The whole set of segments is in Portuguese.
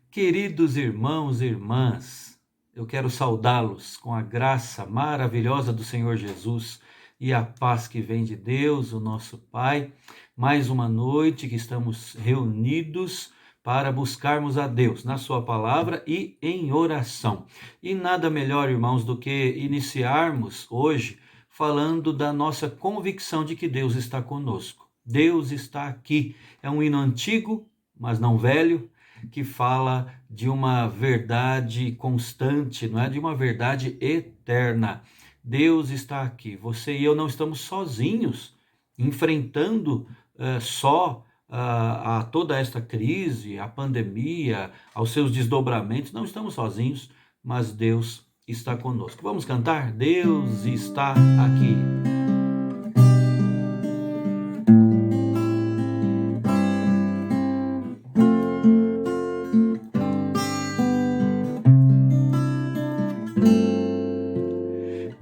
Queridos irmãos e irmãs, eu quero saudá-los com a graça maravilhosa do Senhor Jesus e a paz que vem de Deus, o nosso Pai. Mais uma noite que estamos reunidos para buscarmos a Deus na sua palavra e em oração. E nada melhor, irmãos, do que iniciarmos hoje falando da nossa convicção de que Deus está conosco. Deus está aqui. É um hino antigo, mas não velho, que fala de uma verdade constante, não é? De uma verdade eterna. Deus está aqui. Você e eu não estamos sozinhos, enfrentando só a toda esta crise, a pandemia, aos seus desdobramentos. Não estamos sozinhos, mas Deus está conosco. Vamos cantar? Deus está aqui.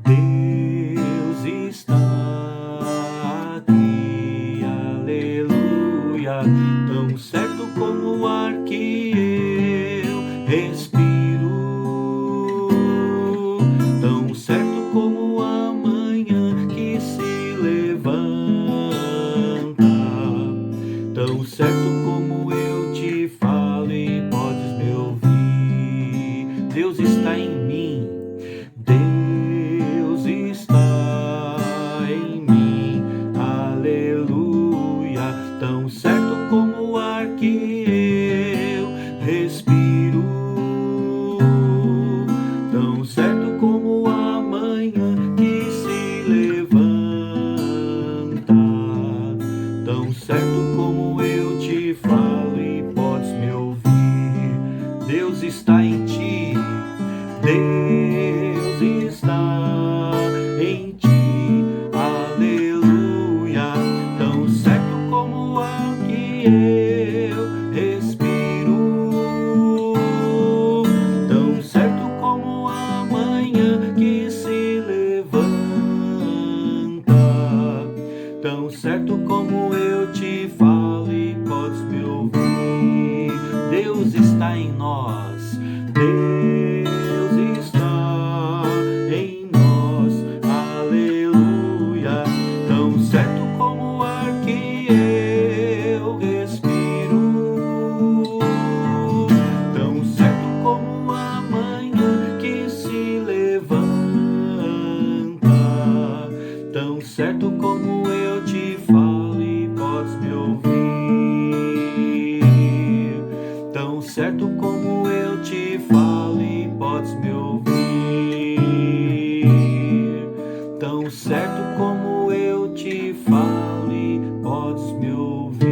Deus está aqui, aleluia, tão certo como o ar que eu respiro, tão certo como a manhã que se levanta, tão certo como eu te falo e podes me ouvir. Deus está em mim. Deus está em mim, aleluia, tão certo como o ar que eu respiro, tão certo como a manhã que se levanta, tão certo como eu te falo e podes me ouvir. Deus está em ti, Deus está em ti, aleluia, tão certo como o ar que eu respiro, tão certo como a manhã que se levanta, tão certo como eu te falo e podes me ouvir. Deus está em nós, Deus está em nós, aleluia, tão certo como o ar que eu respiro, tão certo como a manhã que se levanta, tão certo como eu te falo e podes me ouvir, tão certo como eu te falo e podes me ouvir, tão certo como eu te falo e podes me ouvir.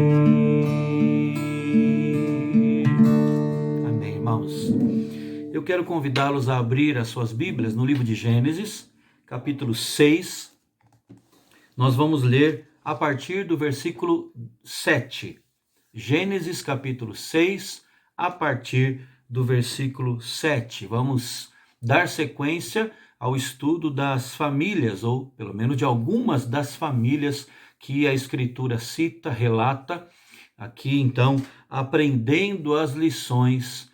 Amém, irmãos. Eu quero convidá-los a abrir as suas Bíblias no livro de Gênesis, capítulo 6. Nós vamos ler a partir do versículo 7. Gênesis, capítulo 6, a partir do versículo 7. Vamos dar sequência ao estudo das famílias, ou pelo menos de algumas das famílias que a Escritura cita, relata. Aqui, então, aprendendo as lições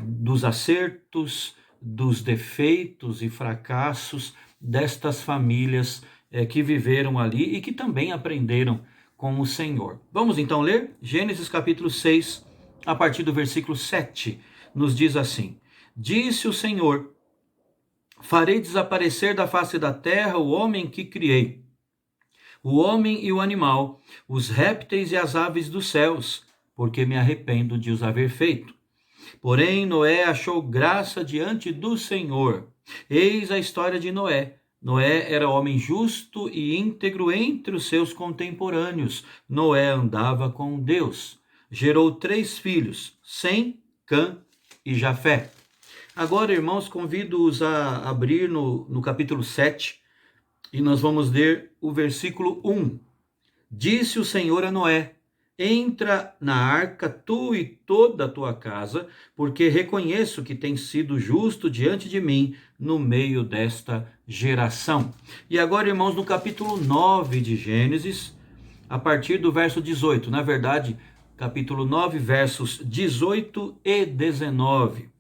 dos acertos, dos defeitos e fracassos destas famílias que viveram ali e que também aprenderam com o Senhor. Vamos então ler Gênesis capítulo 6, a partir do versículo 7, nos diz assim: Disse o Senhor: farei desaparecer da face da terra o homem que criei, o homem e o animal, os répteis e as aves dos céus, porque me arrependo de os haver feito. Porém, Noé achou graça diante do Senhor. Eis a história de Noé. Noé era homem justo e íntegro entre os seus contemporâneos. Noé andava com Deus. Gerou 3 filhos, Sem, Cã e Jafé. Agora, irmãos, convido-os a abrir no capítulo 7 e nós vamos ler o versículo 1. Disse o Senhor a Noé: entra na arca tu e toda a tua casa, porque reconheço que tens sido justo diante de mim no meio desta geração. E agora, irmãos, no capítulo 9 de Gênesis, a partir do verso 18, na verdade, capítulo 9, versos 18 e 19.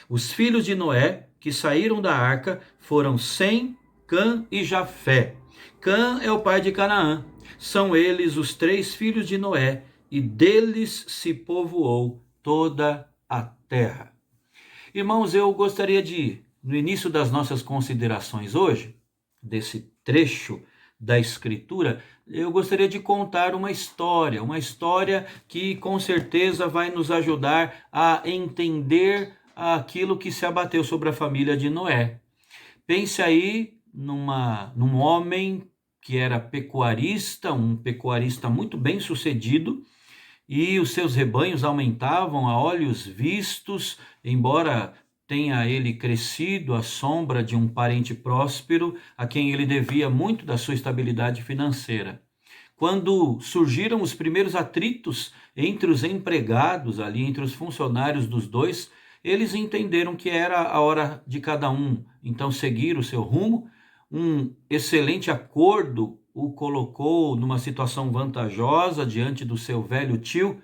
Os filhos de Noé que saíram da arca foram Sem, Cã e Jafé. Cã é o pai de Canaã. São eles os 3 filhos de Noé, e deles se povoou toda a terra. Irmãos, eu gostaria de, no início das nossas considerações hoje, desse trecho da Escritura, eu gostaria de contar uma história que com certeza vai nos ajudar a entender aquilo que se abateu sobre a família de Noé. Pense aí num homem que era pecuarista, um pecuarista muito bem sucedido, e os seus rebanhos aumentavam a olhos vistos, embora tenha ele crescido à sombra de um parente próspero, a quem ele devia muito da sua estabilidade financeira. Quando surgiram os primeiros atritos entre os empregados ali, entre os funcionários dos dois, eles entenderam que era a hora de cada um, então, seguir o seu rumo. Um excelente acordo o colocou numa situação vantajosa diante do seu velho tio,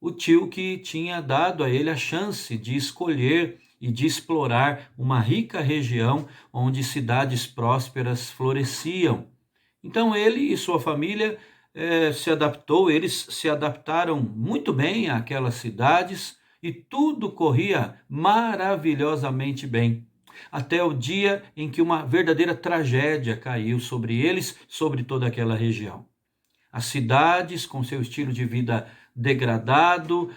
o tio que tinha dado a ele a chance de escolher e de explorar uma rica região onde cidades prósperas floresciam. Então ele e sua família eles se adaptaram muito bem àquelas cidades e tudo corria maravilhosamente bem. Até o dia em que uma verdadeira tragédia caiu sobre eles, sobre toda aquela região. As cidades, com seu estilo de vida degradado,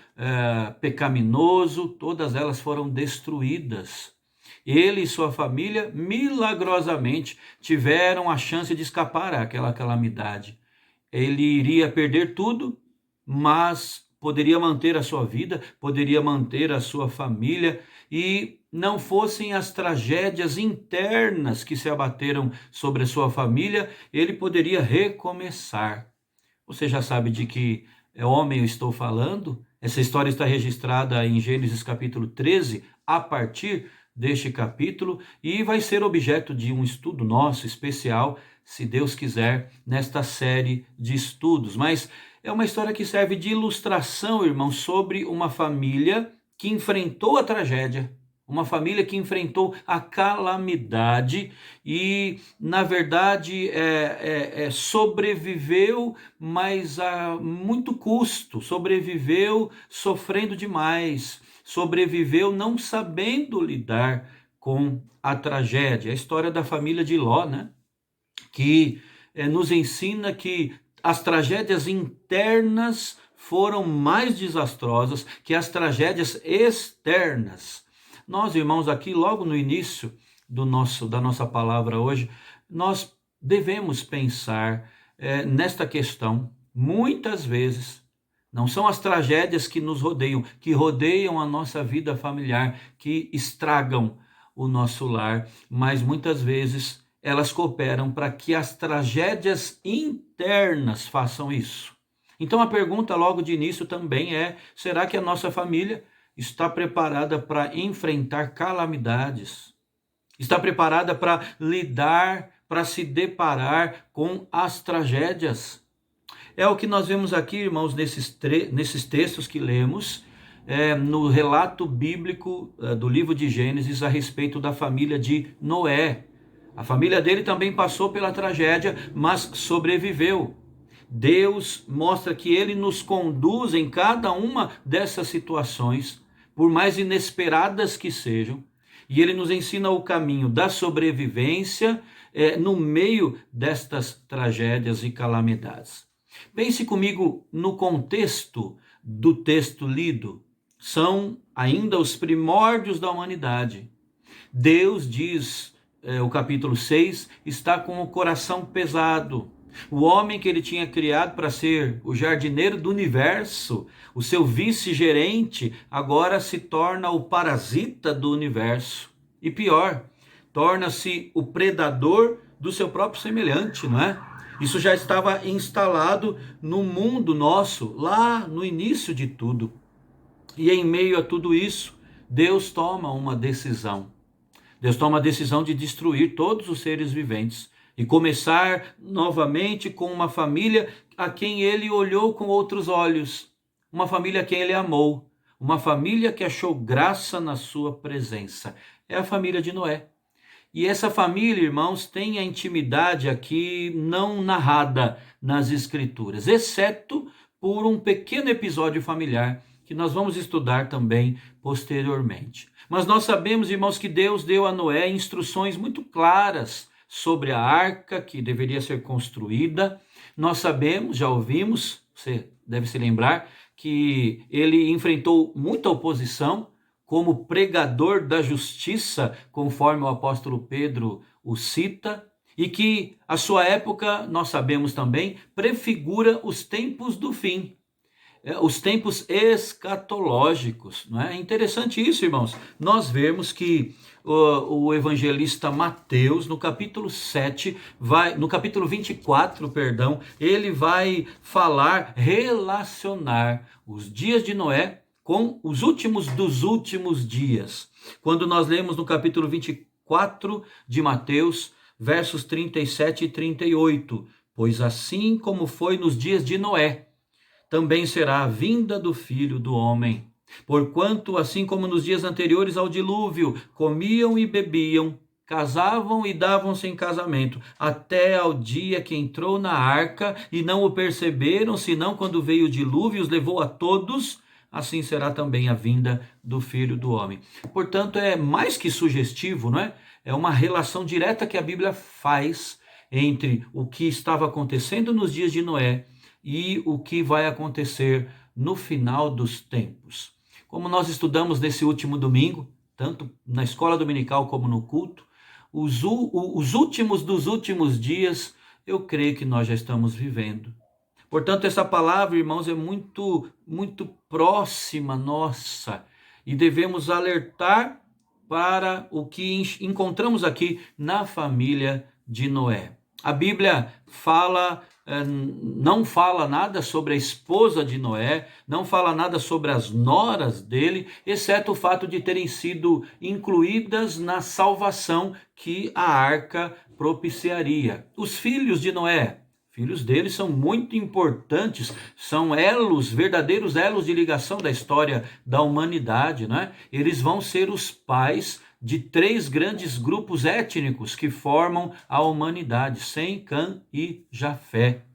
pecaminoso, todas elas foram destruídas. Ele e sua família, milagrosamente, tiveram a chance de escapar àquela calamidade. Ele iria perder tudo, mas poderia manter a sua vida, poderia manter a sua família, e não fossem as tragédias internas que se abateram sobre a sua família, ele poderia recomeçar. Você já sabe de que homem eu estou falando? Essa história está registrada em Gênesis capítulo 13, a partir deste capítulo, e vai ser objeto de um estudo nosso especial, se Deus quiser, nesta série de estudos. Mas é uma história que serve de ilustração, irmão, sobre uma família que enfrentou a tragédia, uma família que enfrentou a calamidade e, na verdade, sobreviveu, mas a muito custo, sobreviveu sofrendo demais, sobreviveu não sabendo lidar com a tragédia. A história da família de Ló, né? Que nos ensina que as tragédias internas foram mais desastrosas que as tragédias externas. Nós, irmãos, aqui logo no início da nossa palavra hoje, nós devemos pensar nesta questão. Muitas vezes não são as tragédias que nos rodeiam, que rodeiam a nossa vida familiar, que estragam o nosso lar, mas muitas vezes elas cooperam para que as tragédias internas façam isso. Então a pergunta logo de início também é: será que a nossa família está preparada para enfrentar calamidades? Está preparada para lidar, para se deparar com as tragédias? É o que nós vemos aqui, irmãos, nesses textos que lemos, no relato bíblico do livro de Gênesis a respeito da família de Noé. A família dele também passou pela tragédia, mas sobreviveu. Deus mostra que ele nos conduz em cada uma dessas situações, por mais inesperadas que sejam, e ele nos ensina o caminho da sobrevivência no meio destas tragédias e calamidades. Pense comigo no contexto do texto lido. São ainda os primórdios da humanidade. Deus diz, o capítulo 6, está com o coração pesado. O homem que ele tinha criado para ser o jardineiro do universo, o seu vice-gerente, agora se torna o parasita do universo. E pior, torna-se o predador do seu próprio semelhante, não é? Isso já estava instalado no mundo nosso, lá no início de tudo. E em meio a tudo isso, Deus toma uma decisão. Deus toma a decisão de destruir todos os seres viventes e começar novamente com uma família a quem ele olhou com outros olhos. uma família a quem ele amou, uma família que achou graça na sua presença. É a família de Noé. E essa família, irmãos, tem a intimidade aqui não narrada nas Escrituras, exceto por um pequeno episódio familiar que nós vamos estudar também posteriormente. Mas nós sabemos, irmãos, que Deus deu a Noé instruções muito claras sobre a arca que deveria ser construída. Nós sabemos, já ouvimos, você deve se lembrar, que ele enfrentou muita oposição como pregador da justiça, conforme o apóstolo Pedro o cita, e que a sua época, nós sabemos também, prefigura os tempos do fim, os tempos escatológicos. Não é interessante isso, irmãos? Nós vemos que o evangelista Mateus, no capítulo 7, no capítulo 24, perdão, ele vai relacionar os dias de Noé com os últimos dos últimos dias. Quando nós lemos no capítulo 24 de Mateus, versos 37 e 38, pois assim como foi nos dias de Noé, também será a vinda do Filho do Homem. Porquanto, assim como nos dias anteriores ao dilúvio, comiam e bebiam, casavam e davam-se em casamento, até ao dia que entrou na arca, e não o perceberam, senão quando veio o dilúvio e os levou a todos, assim será também a vinda do Filho do Homem. Portanto, é mais que sugestivo, não é? É uma relação direta que a Bíblia faz entre o que estava acontecendo nos dias de Noé e o que vai acontecer no final dos tempos. Como nós estudamos nesse último domingo, tanto na escola dominical como no culto, os últimos dos últimos dias, eu creio que nós já estamos vivendo. Portanto, essa palavra, irmãos, é muito, muito próxima nossa e devemos alertar para o que encontramos aqui na família de Noé. A Bíblia não fala nada sobre a esposa de Noé, não fala nada sobre as noras dele, exceto o fato de terem sido incluídas na salvação que a arca propiciaria. Os filhos de Noé, filhos deles são muito importantes, são elos, verdadeiros elos de ligação da história da humanidade, não é? Eles vão ser os pais de 3 grandes grupos étnicos que formam a humanidade, Sem, Cã e Jafé.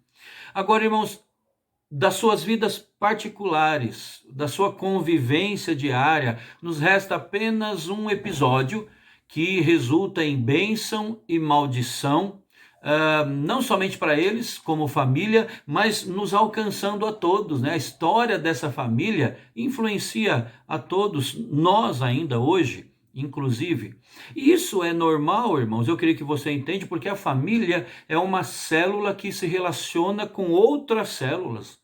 Agora, irmãos, das suas vidas particulares, da sua convivência diária, nos resta apenas um episódio que resulta em bênção e maldição, não somente para eles, como família, mas nos alcançando a todos, né? A história dessa família influencia a todos, nós ainda hoje, inclusive. E isso é normal, irmãos, eu creio que você entende, porque a família é uma célula que se relaciona com outras células.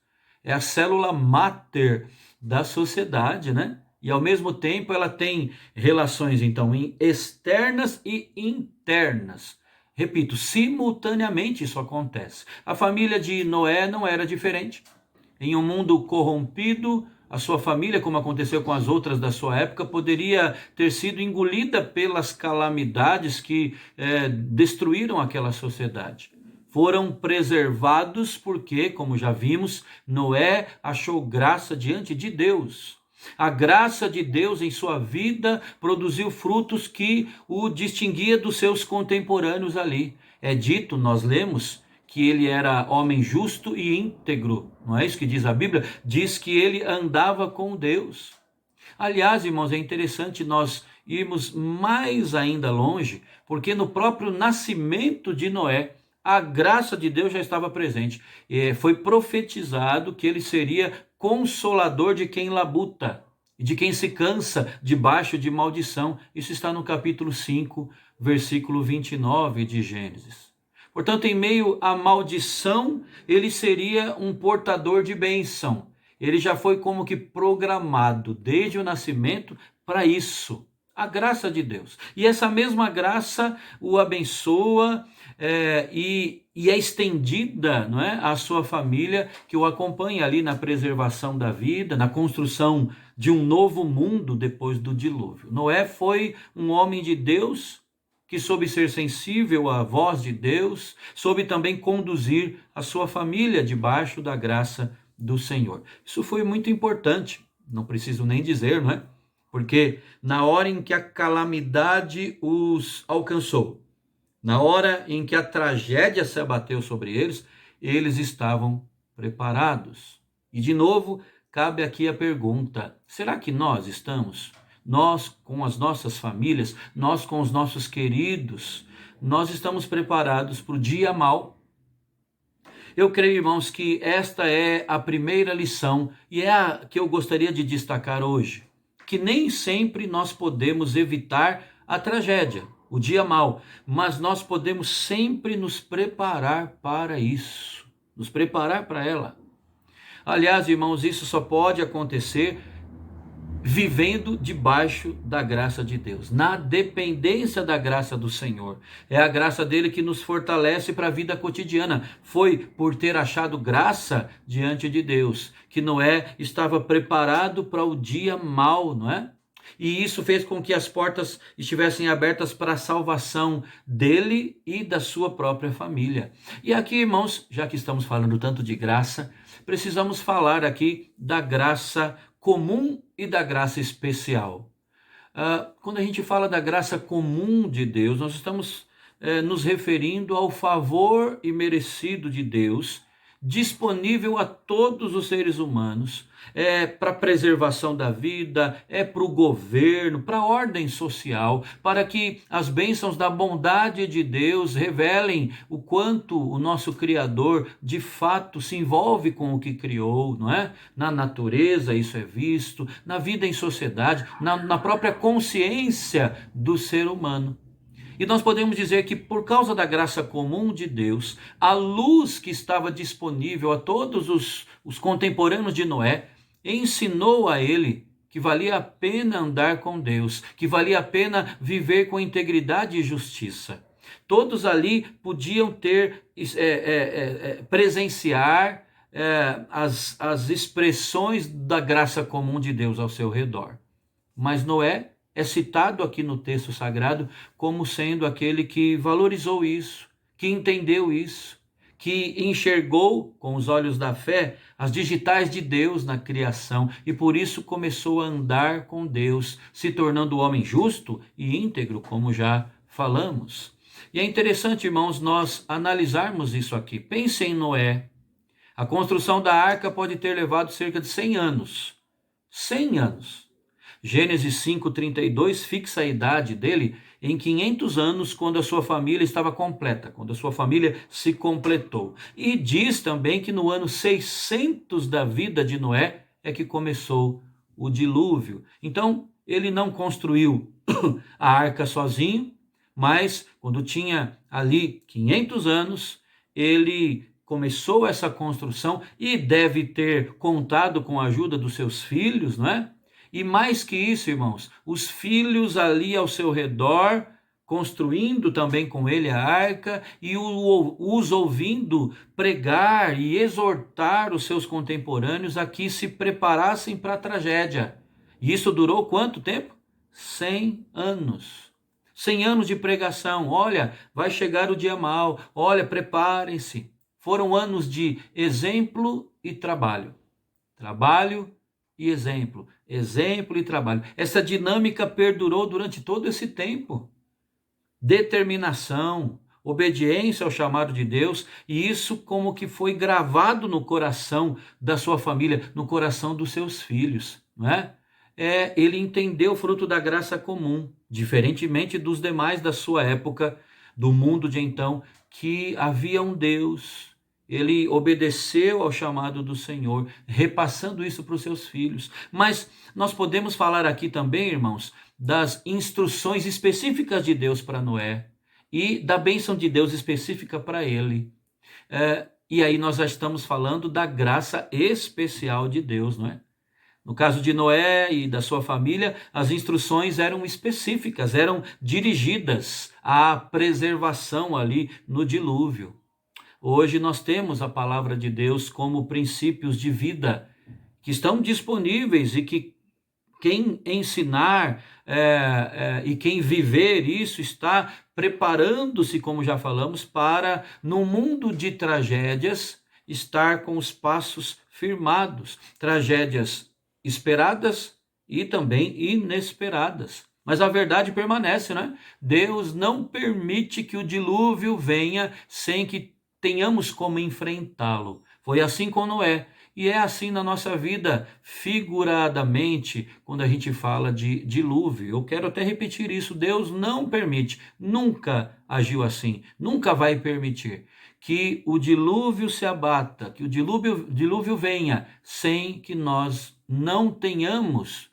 É a célula máter da sociedade, né? E ao mesmo tempo ela tem relações, então, externas e internas. Repito, simultaneamente isso acontece. A família de Noé não era diferente. Em um mundo corrompido, a sua família, como aconteceu com as outras da sua época, poderia ter sido engolida pelas calamidades que destruíram aquela sociedade. Foram preservados porque, como já vimos, Noé achou graça diante de Deus. A graça de Deus em sua vida produziu frutos que o distinguia dos seus contemporâneos ali. É dito, nós lemos, que ele era homem justo e íntegro. Não é isso que diz a Bíblia? Diz que ele andava com Deus. Aliás, irmãos, é interessante nós irmos mais ainda longe, porque no próprio nascimento de Noé, a graça de Deus já estava presente. Foi profetizado que ele seria consolador de quem labuta, e de quem se cansa debaixo de maldição. Isso está no capítulo 5, versículo 29 de Gênesis. Portanto, em meio à maldição, ele seria um portador de bênção. Ele já foi como que programado desde o nascimento para isso. A graça de Deus. E essa mesma graça o abençoa e é estendida, não é, à sua família, que o acompanha ali na preservação da vida, na construção de um novo mundo depois do dilúvio. Noé foi um homem de Deus que soube ser sensível à voz de Deus, soube também conduzir a sua família debaixo da graça do Senhor. Isso foi muito importante, não preciso nem dizer, não é? Porque na hora em que a calamidade os alcançou, na hora em que a tragédia se abateu sobre eles, eles estavam preparados. E de novo, cabe aqui a pergunta: será que nós estamos? Nós com as nossas famílias, nós com os nossos queridos, nós estamos preparados para o dia mau? Eu creio, irmãos, que esta é a primeira lição e é a que eu gostaria de destacar hoje. Que nem sempre nós podemos evitar a tragédia, o dia mau, mas nós podemos sempre nos preparar para isso, nos preparar para ela. Aliás, irmãos, isso só pode acontecer vivendo debaixo da graça de Deus, na dependência da graça do Senhor. É a graça dele que nos fortalece para a vida cotidiana. Foi por ter achado graça diante de Deus que Noé estava preparado para o dia mau, não é? E isso fez com que as portas estivessem abertas para a salvação dele e da sua própria família. E aqui, irmãos, já que estamos falando tanto de graça, precisamos falar aqui da graça comum e da graça especial. Quando a gente fala da graça comum de Deus, nós estamos nos referindo ao favor imerecido de Deus, disponível a todos os seres humanos, para a preservação da vida, para o governo, para a ordem social, para que as bênçãos da bondade de Deus revelem o quanto o nosso Criador de fato se envolve com o que criou, não é? Na natureza isso é visto, na vida em sociedade, na própria consciência do ser humano. E nós podemos dizer que por causa da graça comum de Deus, a luz que estava disponível a todos os contemporâneos de Noé, ensinou a ele que valia a pena andar com Deus, que valia a pena viver com integridade e justiça. Todos ali podiam presenciar as expressões da graça comum de Deus ao seu redor. Mas Noé é citado aqui no texto sagrado como sendo aquele que valorizou isso, que entendeu isso, que enxergou com os olhos da fé as digitais de Deus na criação e por isso começou a andar com Deus, se tornando homem justo e íntegro, como já falamos. E é interessante, irmãos, nós analisarmos isso aqui. Pense em Noé. A construção da arca pode ter levado cerca de 100 anos. 100 anos. Gênesis 5:32 fixa a idade dele em 500 anos, quando a sua família estava completa, quando a sua família se completou. E diz também que no ano 600 da vida de Noé é que começou o dilúvio. Então, ele não construiu a arca sozinho, mas quando tinha ali 500 anos, ele começou essa construção e deve ter contado com a ajuda dos seus filhos, não é? E mais que isso, irmãos, os filhos ali ao seu redor, construindo também com ele a arca, e os ouvindo pregar e exortar os seus contemporâneos a que se preparassem para a tragédia. E isso durou quanto tempo? 100 anos. 100 anos de pregação. Olha, vai chegar o dia mau. Olha, preparem-se. Foram anos de exemplo e trabalho. Trabalho e exemplo. Exemplo e trabalho. Essa dinâmica perdurou durante todo esse tempo. Determinação, obediência ao chamado de Deus, e isso como que foi gravado no coração da sua família, no coração dos seus filhos, não é? Ele entendeu o fruto da graça comum, diferentemente dos demais da sua época, do mundo de então, que havia um Deus. Ele obedeceu ao chamado do Senhor, repassando isso para os seus filhos. Mas nós podemos falar aqui também, irmãos, das instruções específicas de Deus para Noé e da bênção de Deus específica para ele. E aí nós já estamos falando da graça especial de Deus, não é? No caso de Noé e da sua família, as instruções eram específicas, eram dirigidas à preservação ali no dilúvio. Hoje nós temos a palavra de Deus como princípios de vida que estão disponíveis e que quem ensinar e quem viver isso está preparando-se, como já falamos, para, no mundo de tragédias, estar com os passos firmados. Tragédias esperadas e também inesperadas. Mas a verdade permanece, né? Deus não permite que o dilúvio venha sem que tenhamos como enfrentá-lo. Foi assim com Noé. E é assim na nossa vida, figuradamente, quando a gente fala de dilúvio. Eu quero até repetir isso: Deus não permite, nunca agiu assim, nunca vai permitir que o dilúvio se abata, que o dilúvio venha, sem que nós não tenhamos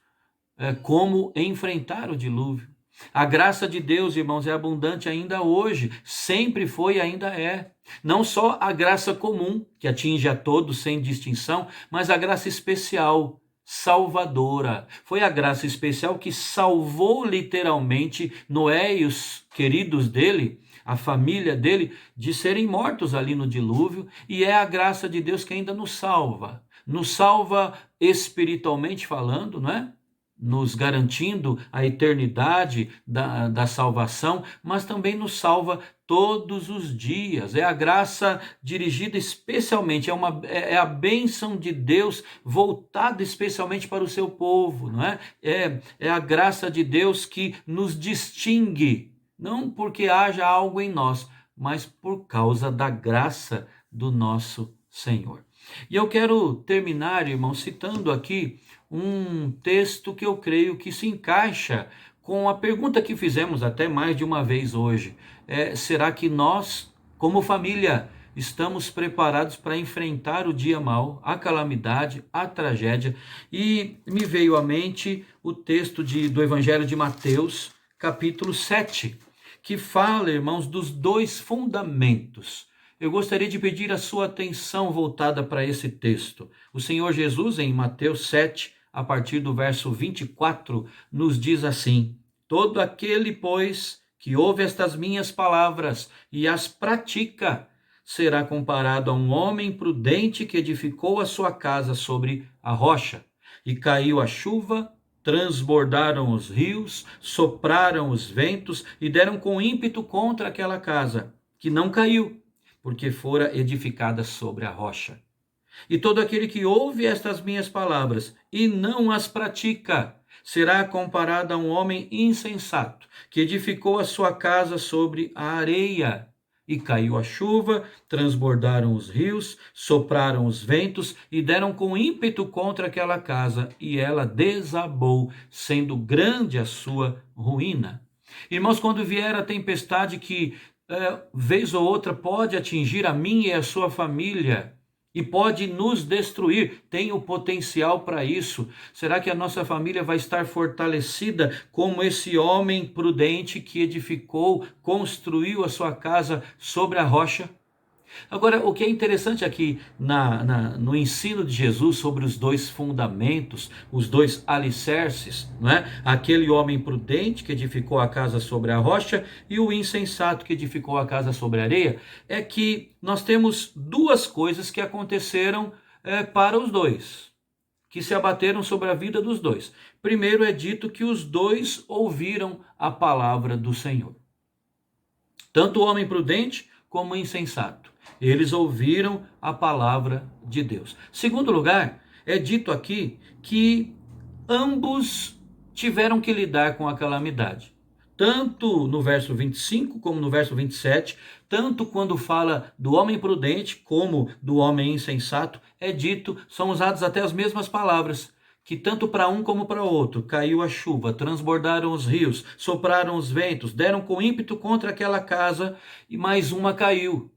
como enfrentar o dilúvio. A graça de Deus, irmãos, é abundante ainda hoje, sempre foi e ainda é. Não só a graça comum, que atinge a todos sem distinção, mas a graça especial, salvadora. Foi a graça especial que salvou literalmente Noé e os queridos dele, a família dele, de serem mortos ali no dilúvio, e é a graça de Deus que ainda nos salva espiritualmente falando, não é? Nos garantindo a eternidade da salvação, mas também nos salva todos os dias. É a graça dirigida especialmente, é a bênção de Deus voltada especialmente para o seu povo, não é? É a graça de Deus que nos distingue, não porque haja algo em nós, mas por causa da graça do nosso Senhor. E eu quero terminar, irmão, citando aqui um texto que eu creio que se encaixa com a pergunta que fizemos até mais de uma vez hoje. Será que nós, como família, estamos preparados para enfrentar o dia mau, a calamidade, a tragédia? E me veio à mente o texto do Evangelho de Mateus, capítulo 7, que fala, irmãos, dos dois fundamentos. Eu gostaria de pedir a sua atenção voltada para esse texto. O Senhor Jesus, em Mateus 7, a partir do verso 24, nos diz assim: todo aquele, pois, que ouve estas minhas palavras e as pratica, será comparado a um homem prudente que edificou a sua casa sobre a rocha. E caiu a chuva, transbordaram os rios, sopraram os ventos e deram com ímpeto contra aquela casa, que não caiu, porque fora edificada sobre a rocha. E todo aquele que ouve estas minhas palavras e não as pratica, será comparado a um homem insensato, que edificou a sua casa sobre a areia. E caiu a chuva, transbordaram os rios, sopraram os ventos e deram com ímpeto contra aquela casa, e ela desabou, sendo grande a sua ruína. Irmãos, quando vier a tempestade que vez ou outra pode atingir a mim e a sua família e pode nos destruir, tem o potencial para isso. Será que a nossa família vai estar fortalecida como esse homem prudente que edificou, construiu a sua casa sobre a rocha? Agora, o que é interessante aqui no ensino de Jesus sobre os dois fundamentos, os dois alicerces, não é? Aquele homem prudente que edificou a casa sobre a rocha e o insensato que edificou a casa sobre a areia, é que nós temos duas coisas que aconteceram para os dois, que se abateram sobre a vida dos dois. Primeiro é dito que os dois ouviram a palavra do Senhor. Tanto o homem prudente como o insensato. Eles ouviram a palavra de Deus. Segundo lugar, é dito aqui que ambos tiveram que lidar com a calamidade. Tanto no verso 25 como no verso 27, tanto quando fala do homem prudente como do homem insensato, é dito, são usadas até as mesmas palavras, que tanto para um como para outro caiu a chuva, transbordaram os rios, sopraram os ventos, deram com ímpeto contra aquela casa e mais uma caiu,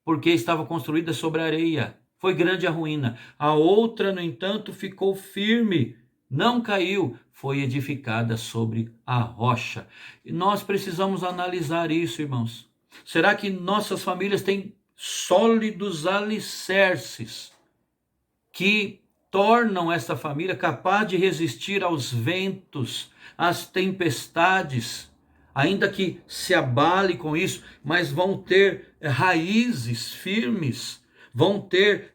porque estava construída sobre a areia. Foi grande a ruína. A outra, no entanto, ficou firme, não caiu, foi edificada sobre a rocha. E nós precisamos analisar isso, irmãos. Será que nossas famílias têm sólidos alicerces que tornam essa família capaz de resistir aos ventos, às tempestades, ainda que se abale com isso, mas vão ter raízes firmes, vão ter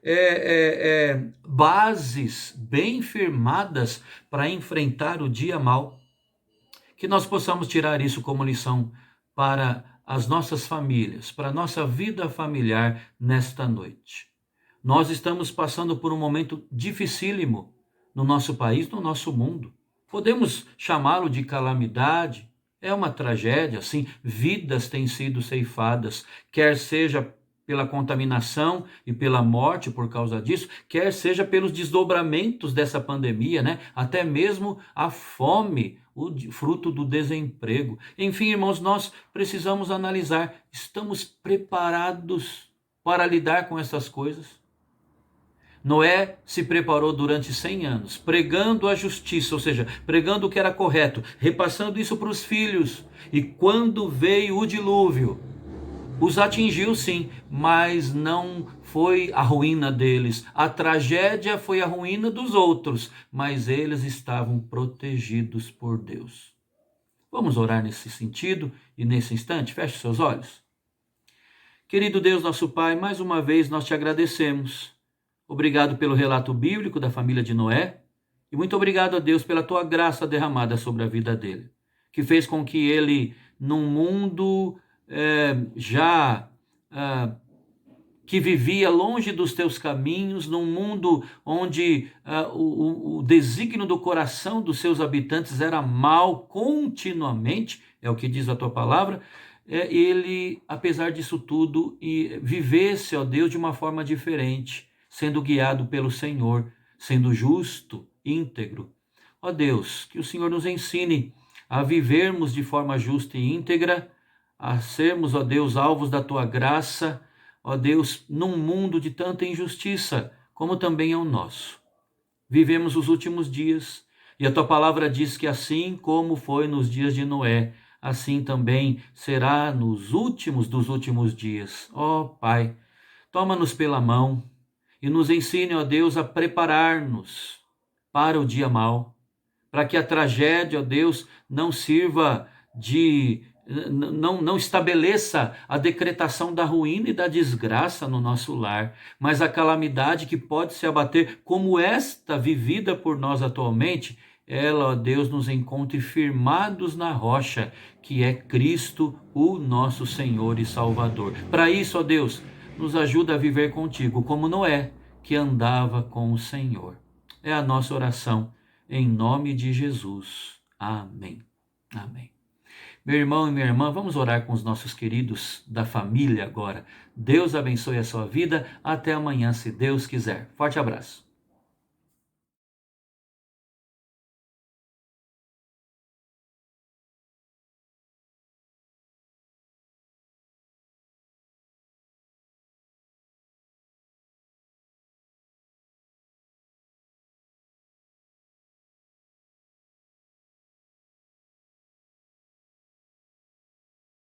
bases bem firmadas para enfrentar o dia mau? Que nós possamos tirar isso como lição para as nossas famílias, para a nossa vida familiar nesta noite. Nós estamos passando por um momento dificílimo no nosso país, no nosso mundo. Podemos chamá-lo de calamidade, é uma tragédia, sim, vidas têm sido ceifadas, quer seja pela contaminação e pela morte por causa disso, quer seja pelos desdobramentos dessa pandemia, né? Até mesmo a fome, o fruto do desemprego. Enfim, irmãos, nós precisamos analisar, estamos preparados para lidar com essas coisas? Noé se preparou durante 100 anos, pregando a justiça, ou seja, pregando o que era correto, repassando isso para os filhos. E quando veio o dilúvio, os atingiu sim, mas não foi a ruína deles. A tragédia foi a ruína dos outros, mas eles estavam protegidos por Deus. Vamos orar nesse sentido e nesse instante? Feche seus olhos. Querido Deus, nosso Pai, mais uma vez nós te agradecemos. Obrigado pelo relato bíblico da família de Noé e muito obrigado a Deus pela tua graça derramada sobre a vida dele, que fez com que ele, num mundo que vivia longe dos teus caminhos, num mundo onde o desígnio do coração dos seus habitantes era mal continuamente, é o que diz a tua palavra, ele, apesar disso tudo, vivesse, ó Deus, de uma forma diferente, sendo guiado pelo Senhor, sendo justo, íntegro. Ó Deus, que o Senhor nos ensine a vivermos de forma justa e íntegra, a sermos, ó Deus, alvos da tua graça, ó Deus, num mundo de tanta injustiça, como também é o nosso. Vivemos os últimos dias, e a tua palavra diz que assim como foi nos dias de Noé, assim também será nos últimos dos últimos dias. Ó Pai, toma-nos pela mão e nos ensine, ó Deus, a preparar-nos para o dia mau, para que a tragédia, ó Deus, não sirva não estabeleça a decretação da ruína e da desgraça no nosso lar, mas a calamidade que pode se abater como esta vivida por nós atualmente, ela, ó Deus, nos encontre firmados na rocha, que é Cristo, o nosso Senhor e Salvador. Para isso, ó Deus, nos ajuda a viver contigo, como Noé, que andava com o Senhor. É a nossa oração, em nome de Jesus. Amém. Amém. Meu irmão e minha irmã, vamos orar com os nossos queridos da família agora. Deus abençoe a sua vida. Até amanhã, se Deus quiser. Forte abraço.